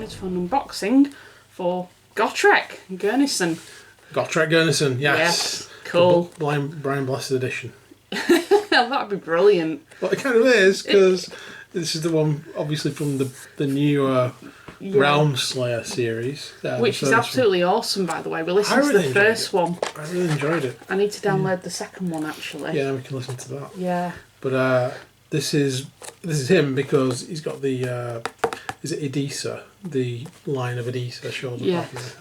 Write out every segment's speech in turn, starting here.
decided for an unboxing for Gotrek Gurnison. Gotrek Gurnison, yes. Cool. Brian Blessed edition. That'd be brilliant. Well, it kind of is, because this is the one, obviously, from the newer Realm Slayer series. Which is absolutely awesome, by the way. We listened to the first one. I really enjoyed it. I need to download the second one, actually. Yeah, we can listen to that. Yeah. But this is him, because he's got the is it Edessa? The line of Edessa shows up. Yes.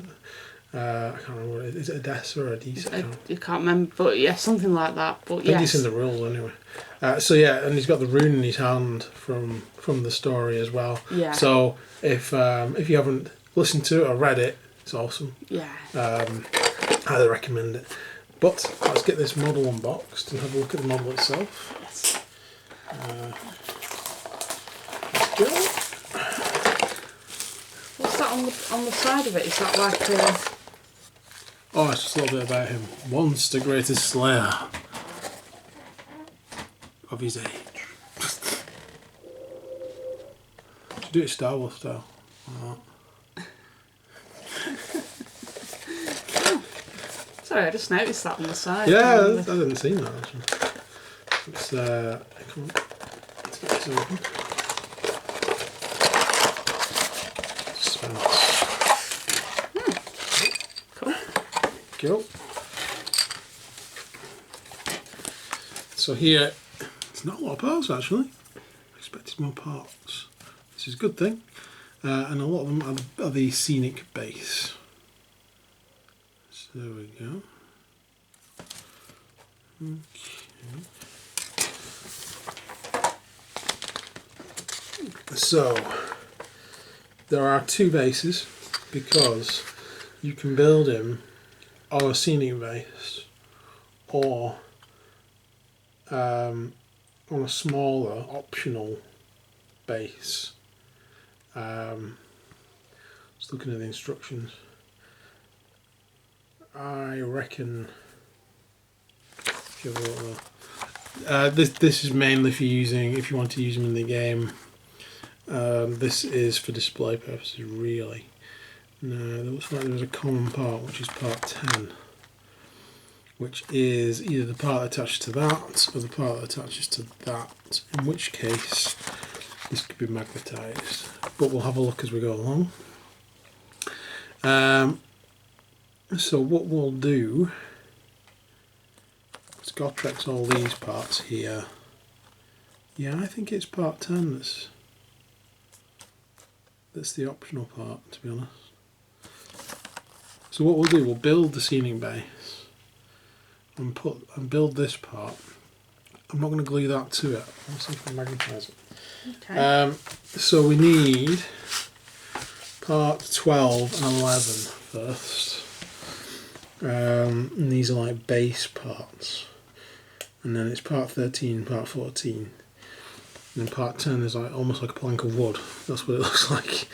I can't remember what it is. Is it Edessa or Edessa? You can't remember, but yeah, something like that. But I think it's in the rules anyway. So yeah, and he's got the rune in his hand from the story as well. Yeah. So if you haven't listened to it or read it, it's awesome. Yeah. Highly recommend it. But let's get this model unboxed and have a look at the model itself. Yes. Let's go. What's that on the side of it? Is that like a... Oh, it's just a little bit about him. Once the greatest slayer of his age. Should do it Star Wars style. Sorry, I just noticed that on the side. Yeah, I hadn't seen that actually. Let's get this open. Suspense. Cool. Go. So here, it's not a lot of parts actually. I expected more parts. This is a good thing. And a lot of them are the scenic base. So there we go. Okay. So there are two bases, because you can build him on a scenic base or on a smaller optional base. Just looking at the instructions, I reckon if you have a look there. This is mainly for using if you want to use them in the game. This is for display purposes, really. No, there looks like there was a common part, which is part 10, which is either the part attached to that or the part that attaches to that, in which case this could be magnetised, but we'll have a look as we go along. So what we'll do is Gotrek's all these parts here. Yeah, I think it's part 10 that's the optional part, to be honest. So what we'll do, we'll build the scenic base and build this part. I'm not going to glue that to it. Let's see if I can magnetise it. Okay. So we need part 12 and 11 first. And these are like base parts. And then it's part 13, part 14. And then part 10 is like almost like a plank of wood. That's what it looks like.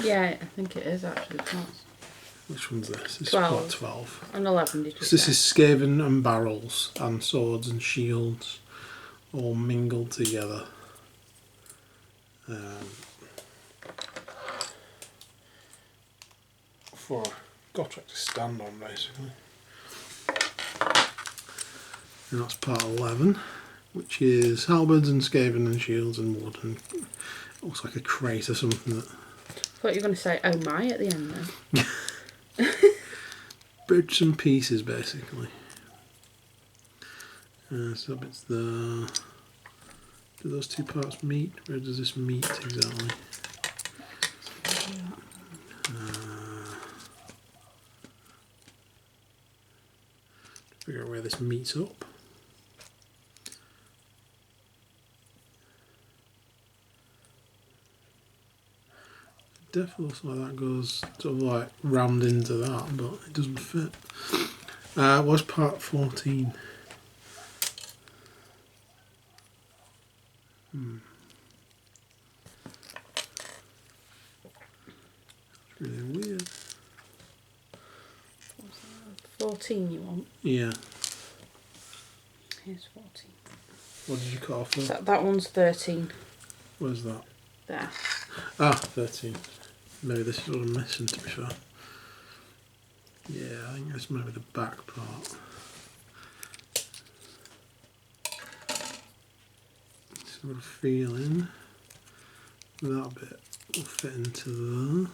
Yeah, I think it is actually. Which one's this? This 12. is part 12. And 11, did you So this say? is skaven and barrels and swords and shields all mingled together. For Gotrek to stand on, basically. And that's part 11, which is halberds and skaven and shields and wood, and it looks like a crate or something. That I thought you were going to say, oh my, at the end then. bits and pieces, basically. So it's do those two parts meet? Where does this meet exactly? Figure out where this meets up. Definitely looks like that goes sort of like rammed into that, but it doesn't fit. What's part 14? It's really weird. 14 you want? Yeah. Here's 14. What did you cut off there? That one's 13. Where's that? There. Ah, 13. Maybe this is what I'm missing, to be fair. Yeah, I think this might be the back part. Sort of feeling that bit will fit into there.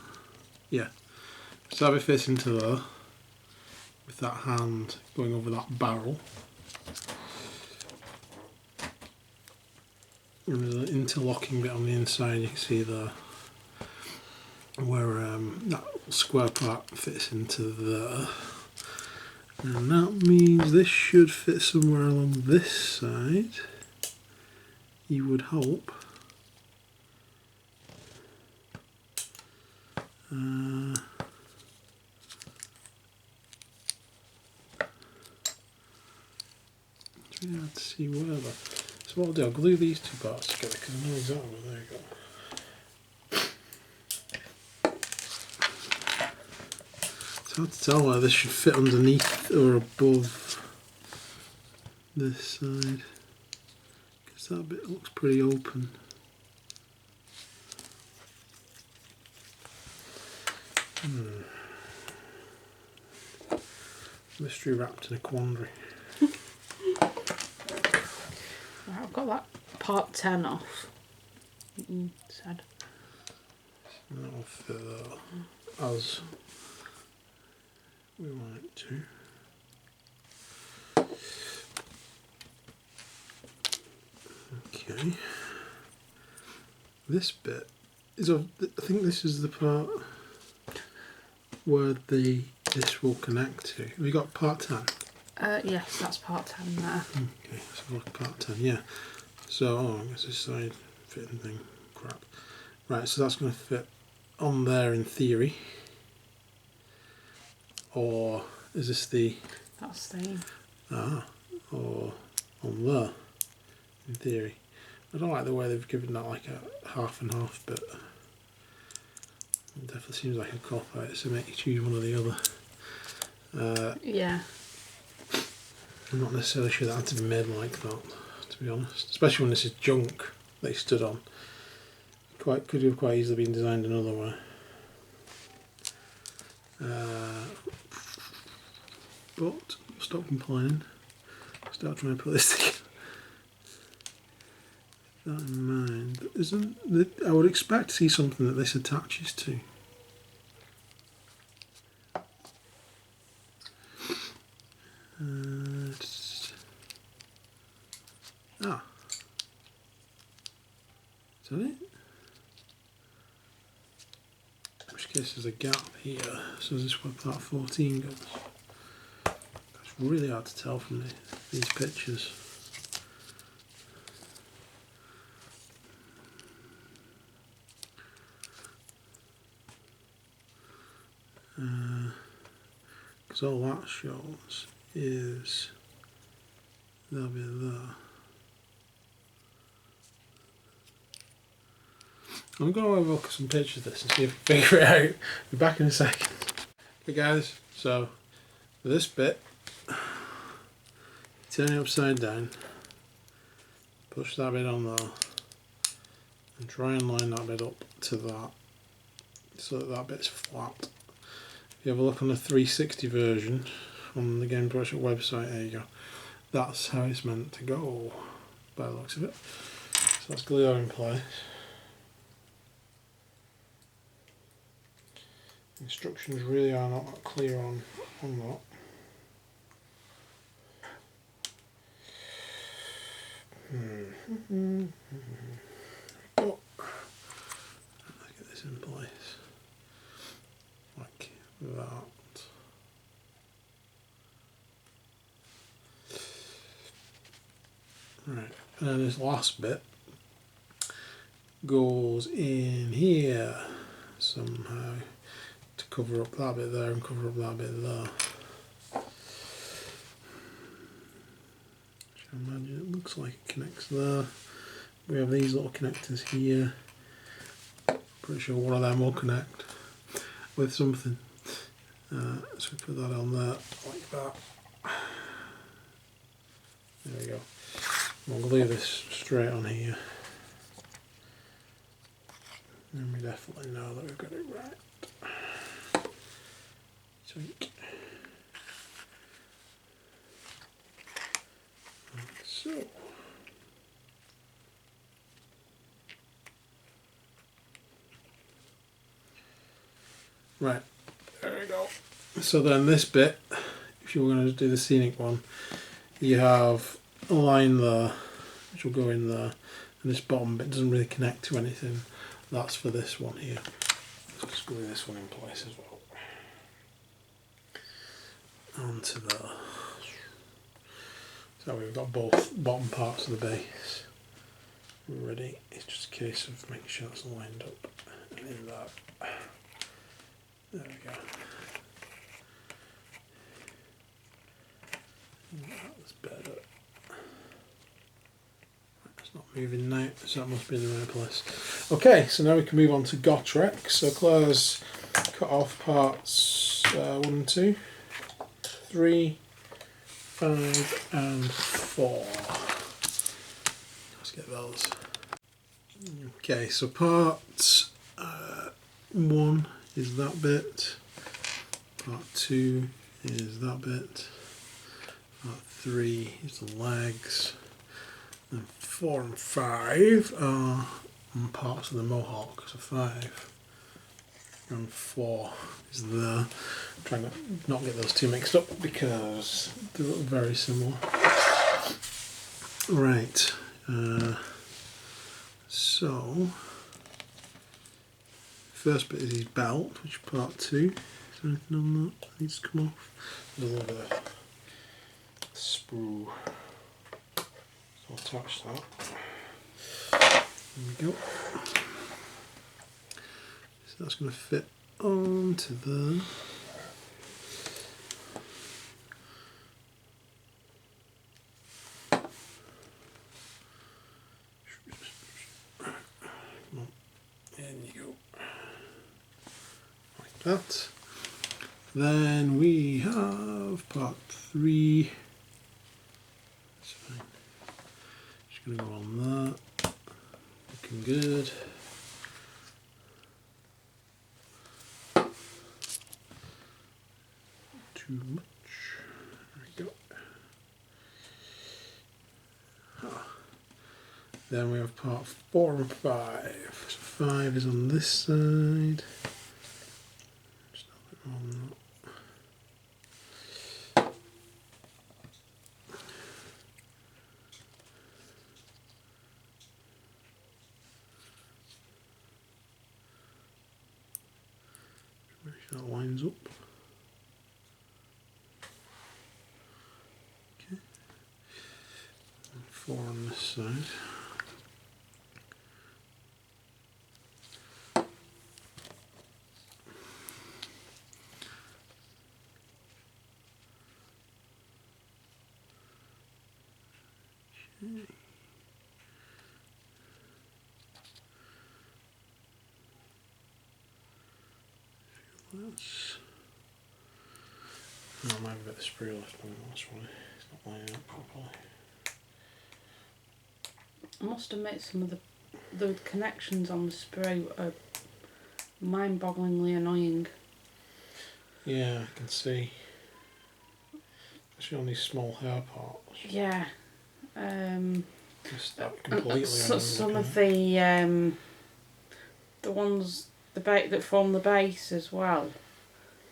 Yeah, so that bit fits into there with that hand going over that barrel. And there's an interlocking bit on the inside, you can see there, where that square part fits into there. And that means this should fit somewhere along this side, you would hope. It's really hard to see where though. So what I'll do, I'll glue these two parts together because I know exactly where they go. It's hard to tell whether this should fit underneath or above this side, because that bit looks pretty open. Mystery wrapped in a quandary. Right, I've got that part 10 off. You said. That'll fit there as we want it to. Okay. This bit is I think this is the part where this will connect to. Have you got part 10? Yes, that's part 10 there. Okay, so look at part 10, yeah. So, I guess this side fitting thing, crap. Right, so that's going to fit on there in theory. Or is this the... That's the... or on there in theory. I don't like the way they've given that like a half and half bit. It definitely seems like a cop-out, so make you choose one or the other. Yeah. I'm not necessarily sure that had to be made like that, to be honest. Especially when this is junk they stood on. Could have quite easily been designed another way. But stop complaining. Start trying to put this together. That in mind, I would expect to see something that this attaches to. Is that it? In which case there's a gap here, so is this where part 14 goes? It's really hard to tell from these pictures. Because all that shows is that bit there. I'm going to have a look at some pictures of this and see if I can figure it out. Be back in a second. Okay guys, so for this bit, turn it upside down, push that bit on there, and try and line that bit up to that, so that that bit's flat. If you have a look on the 360 version on the Game Project website, there you go. That's how it's meant to go, by the looks of it. So let's glue that in place. Instructions really are not that clear on that. Oh. Let's get this in place. Like that. Right, and then this last bit goes in here somehow to cover up that bit there and cover up that bit there. I imagine it looks like it connects there. We have these little connectors here. Pretty sure one of them will connect with something. So we put that on there like that. There we go. We'll glue this straight on here. And we definitely know that we've got it right. Sweet. So. Right, there we go. So then this bit, if you were going to do the scenic one, you have a line there, which will go in there, and this bottom bit doesn't really connect to anything. That's for this one here. Let's just glue this one in place as well. Onto there. So we've got both bottom parts of the base ready. It's just a case of making sure it's lined up and in that. There we go. That's better. It's not moving now, so that must be in the right place. Okay, so now we can move on to Gotrek. So Claire's cut off parts 1 and 2, 3, 5 and 4. Let's get those. Okay, so part 1 is that bit, part 2 is that bit, part 3 is the legs, and 4 and 5 are on parts of the mohawk, so 5 and 4 is there. I'm trying to not get those two mixed up because they look very similar. Right, so first bit is his belt, which is part 2. Is there anything on that needs to come off? There's a little bit of sprue. So I'll attach that. There we go. So that's going to fit onto there. Come on. In you go. Like that. Then we have part 3. That's fine. Just going to go on that. Looking good. Too much. There we go. Then we have part 4 and 5. So 5 is on this side. Just a bit more than that. Make sure that lines up. Okay. And 4 on this side. That's, oh, I might have a bit of sprue left on this one. It's not lining up properly. I must admit, some of the connections on the sprue are mind-bogglingly annoying. Yeah, I can see. Especially on these small hair parts. Yeah. Just that completely. Some of the ones that form the base as well.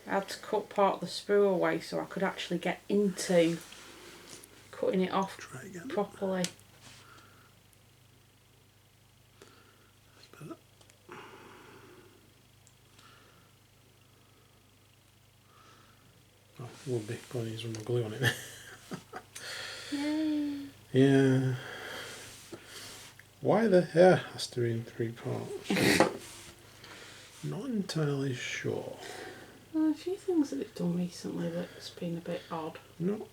I had to cut part of the sprue away so I could actually get into cutting it off properly. That's better. Oh, would be. Probably need some more glue on it. Yay. Yeah. Why the hair has to be in 3 parts? Not entirely sure. Well, a few things that they've done recently that's been a bit odd. No.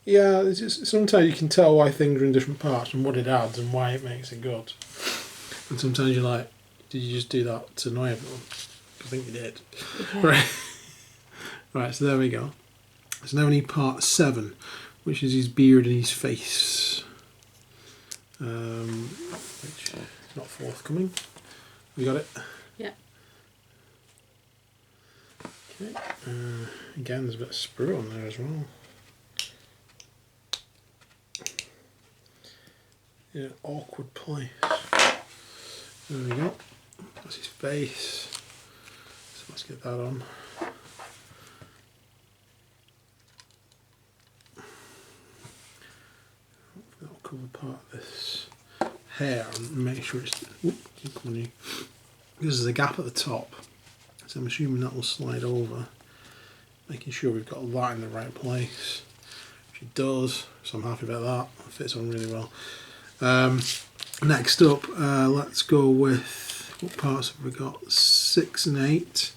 Yeah, it's just, sometimes you can tell why things are in different parts and what it adds and why it makes it good. And sometimes you're like, did you just do that to annoy everyone? I think you did. Yeah. Right. Right, so there we go. So now we need part 7, which is his beard and his face. Which is not forthcoming. We got it? Yeah. Okay. Again, there's a bit of sprue on there as well. In an awkward place. There we go. That's his face. So let's get that on. That'll cover part of this hair and make sure it's. Because there's a gap at the top, so I'm assuming that will slide over, making sure we've got that in the right place. Which it does, so I'm happy about that. It fits on really well. Next up, let's go with what parts have we got? 6 and 8,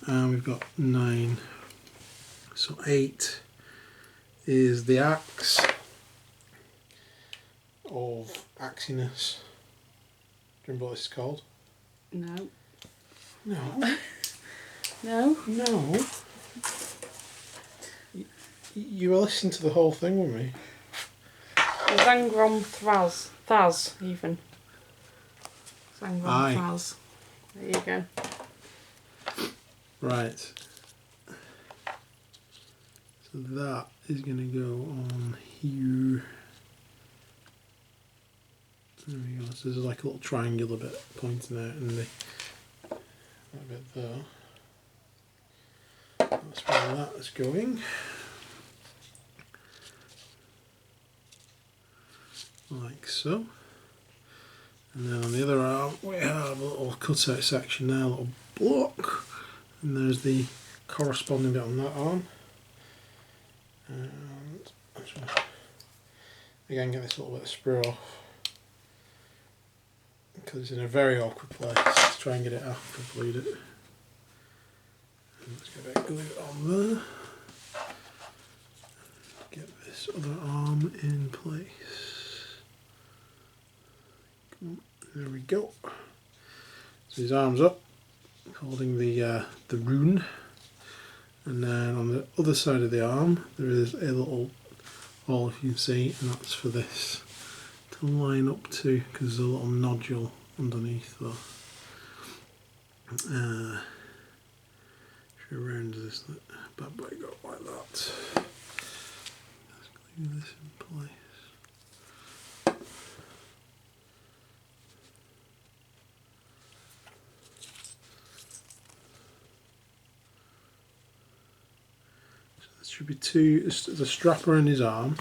and we've got 9. So 8 is the axe of axiness. Do you remember what this is called? No. No. No? No. You were listening to the whole thing with me. Zangrom Thaz, even. Zangrom Aye. Thaz. There you go. Right. So that is going to go on here. There we go. So there's like a little triangular bit pointing out in the that bit there. That's where that is going. Like so. And then on the other arm we have a little cutout section there, a little block. And there's the corresponding bit on that arm. And again get this little bit of sprue off. Because it's in a very awkward place. Let's try and get it after I bleed it. And let's get a bit of glue on there. Get this other arm in place. There we go. So his arm's up, holding the rune. And then on the other side of the arm there is a little hole, if you can see, and that's for this to line up to, because there's a little nodule underneath though. If you round this bad boy go like that. Let's glue this in place. So there should be the strap around his arm,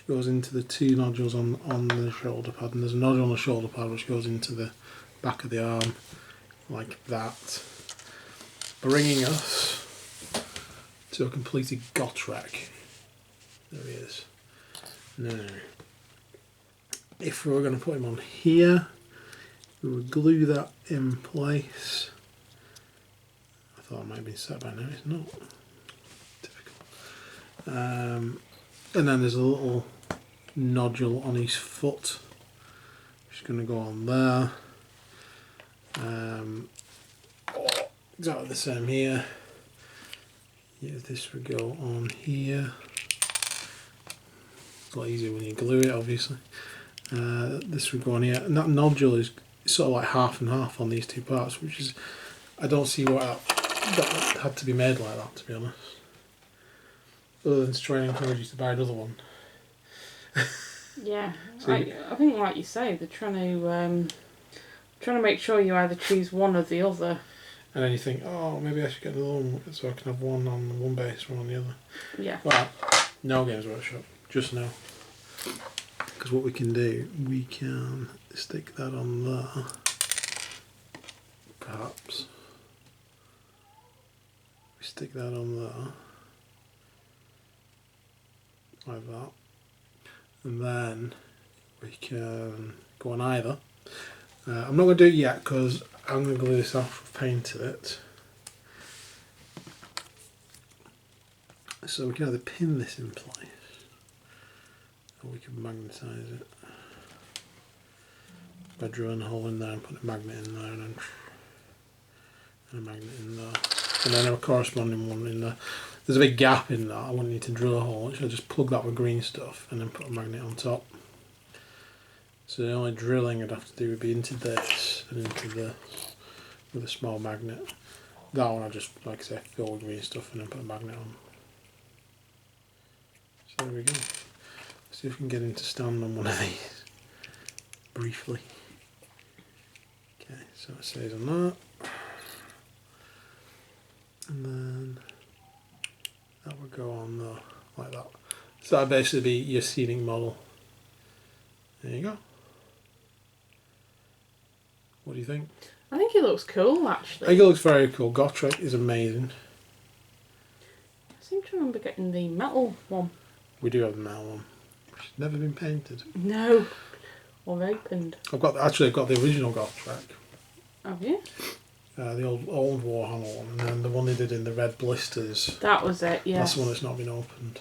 goes into the 2 nodules on the shoulder pad, and there's a nodule on the shoulder pad which goes into the back of the arm like that, bringing us to a completed Gotrek. There he is. Now, if we were going to put him on here, we would glue that in place. I thought it might have been set by now, it's not. Difficult. And then there's a little nodule on his foot, which is going to go on there. Exactly the same here. Yeah, this would go on here. It's a lot easier when you glue it, obviously. This would go on here, and that nodule is sort of like half and half on these 2 parts, which is, I don't see why that had to be made like that, to be honest. Other than to try and encourage you to buy another one. Yeah, so I think, like you say, they're trying to make sure you either choose one or the other. And then you think, oh, maybe I should get another one so I can have one on one base, one on the other. Yeah. Well, no Games Workshop, just now. Because what we can do, we can stick that on there, perhaps. We stick that on there, like that. And then we can go on either. I'm not going to do it yet because I'm going to glue this off with paint in it. So we can either pin this in place or we can magnetise it by drilling a hole in there and putting a magnet in there, and then a magnet in there, and then a corresponding one in there. There's a big gap in that. I wouldn't need to drill a hole, so I just plug that with green stuff and then put a magnet on top. So the only drilling I'd have to do would be into this and into this with a small magnet. That one I just, like I say, fill with green stuff and then put a magnet on. So there we go. Let's see if we can get him to stand on one of these briefly. Okay, so it stays on that. And then that would go on there, like that. So that would basically be your scenic model. There you go. What do you think? I think it looks cool, actually. I think it looks very cool. Gotrek is amazing. I seem to remember getting the metal one. We do have the metal one, which has never been painted. No. Or opened. I've got the original Gotrek. Have you? The old Warhammer one, and then the one they did in the red blisters. That was it, yeah. That's the one that's not been opened.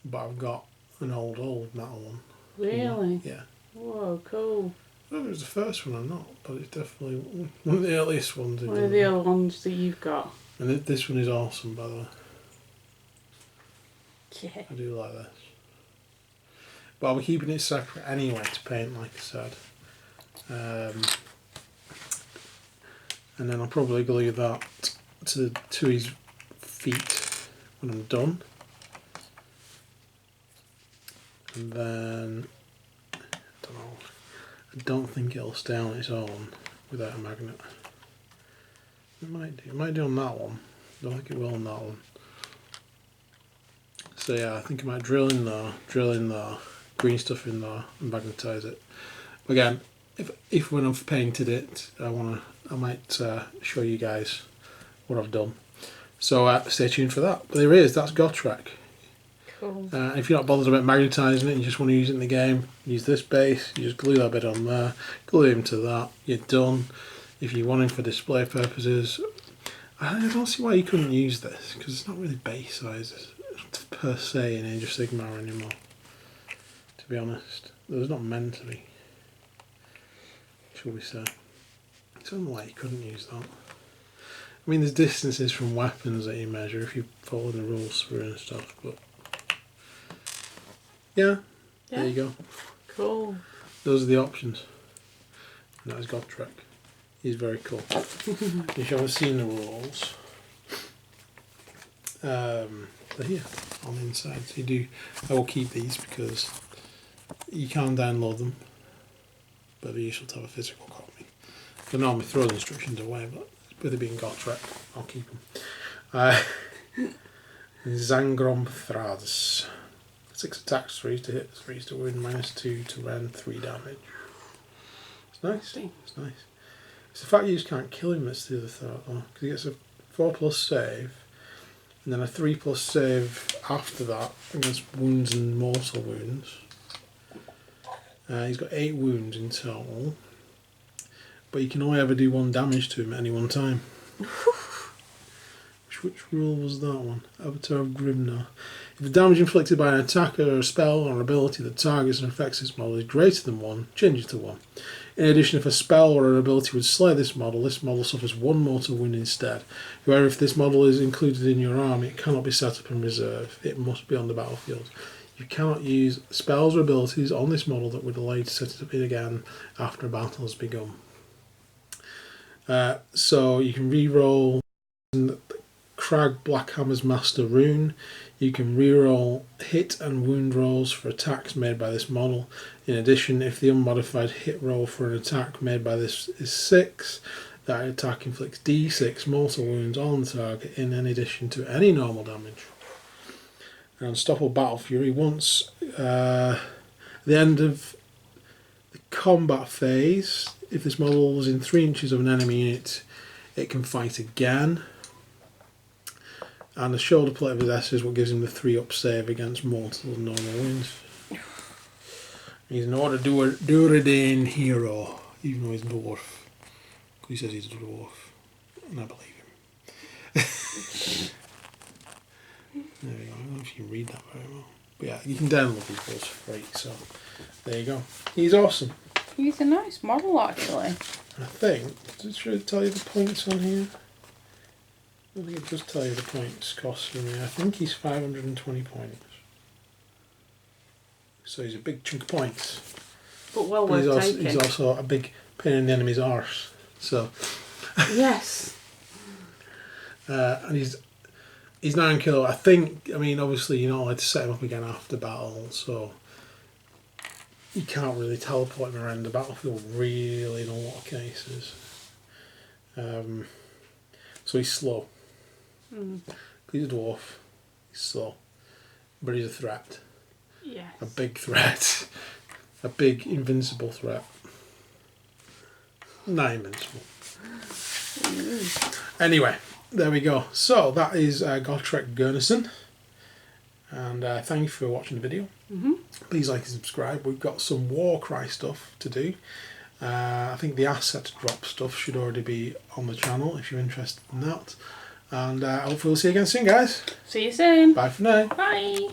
But I've got an old metal one. Really? Yeah. Whoa, cool. I don't know if it was the first one or not, but it's definitely one of the earliest ones. One of the other ones that you've got. And this one is awesome, by the way. Yeah. I do like this. But I'll be keeping it separate anyway to paint, like I said. And then I'll probably glue that to his feet when I'm done. And then, I don't know, I don't think it'll stay on its own without a magnet. It might do on that one. I don't think it will on that one. So yeah, I think I might drill in there, green stuff in there, and magnetise it. Again, if when I've painted it, I might show you guys what I've done. So stay tuned for that. But there it is. That's Gotrek. Cool. If you're not bothered about magnetising it and you just want to use it in the game, use this base. You just glue that bit on there, glue it into that. You're done. If you want it for display purposes, I don't see why you couldn't use this because it's not really base sizes per se in Age of Sigmar anymore. To be honest, there's not meant to be. Shall we say? It's unlike you couldn't use that. I mean, there's distances from weapons that you measure if you follow the rules through and stuff, but yeah, there you go. Cool. Those are the options. And that is Gotrek. He's very cool. If you haven't seen the rules, they're here on the inside. So I will keep these because you can download them, but they're useful to have a physical copy. I normally throw the instructions away, but with it being Gotrek, I'll keep them. Zangrom Thraz. 6 attacks, 3 to hit, 3 to wound, -2 to rend, 3 damage. It's nice. It's nice. It's the fact you just can't kill him that's the other thought, though. Because he gets a 4+ save, and then a 3+ save after that against wounds and mortal wounds. He's got 8 wounds in total, but you can only ever do 1 damage to him at any one time. Which rule was that one? Avatar of Grimnar. If the damage inflicted by an attacker or a spell or an ability that targets and affects this model is greater than 1, change it to 1. In addition, if a spell or an ability would slay this model suffers 1 mortal wound instead. However, if this model is included in your army, it cannot be set up in reserve. It must be on the battlefield. You cannot use spells or abilities on this model that would allow you to set it up again after a battle has begun. So you can re-roll Crag Blackhammer's Master Rune. You can reroll hit and wound rolls for attacks made by this model. In addition, if the unmodified hit roll for an attack made by this is 6, that attack inflicts D6 mortal wounds on the target in addition to any normal damage. And Unstoppable Battle Fury, once at the end of the combat phase, if this model is in 3 inches of an enemy unit, it can fight again. And the shoulder plate possesses what gives him the 3+ save against mortal and normal wounds. He's an Order Duradane hero, even though he's a dwarf. He says he's a dwarf, and I believe him. There we go. I don't know if you can read that very well. But yeah, you can download these rules for free, so there you go. He's awesome. He's a nice model, actually. I think, should it tell you the points on here? I think it does tell you the points cost for me. I think he's 520 points. So he's a big chunk of points. But well But worth taking. he's also a big pain in the enemy's arse. So. Yes. And he's 9 kilo. I think. I mean, obviously, you're not allowed to set him up again after battle, so you can't really teleport him around the battlefield really in a lot of cases. So he's slow. He's a dwarf. He's slow, but he's a threat. Yes. A big threat. A big invincible threat. Not invincible. Anyway, there we go. So that is Gotrek Gurnison. And thank you for watching the video. Please like and subscribe. We've got some Warcry stuff to do. I think the asset drop stuff should already be on the channel if you're interested in that. And hopefully we'll see you again soon, guys. See you soon. Bye for now. Bye.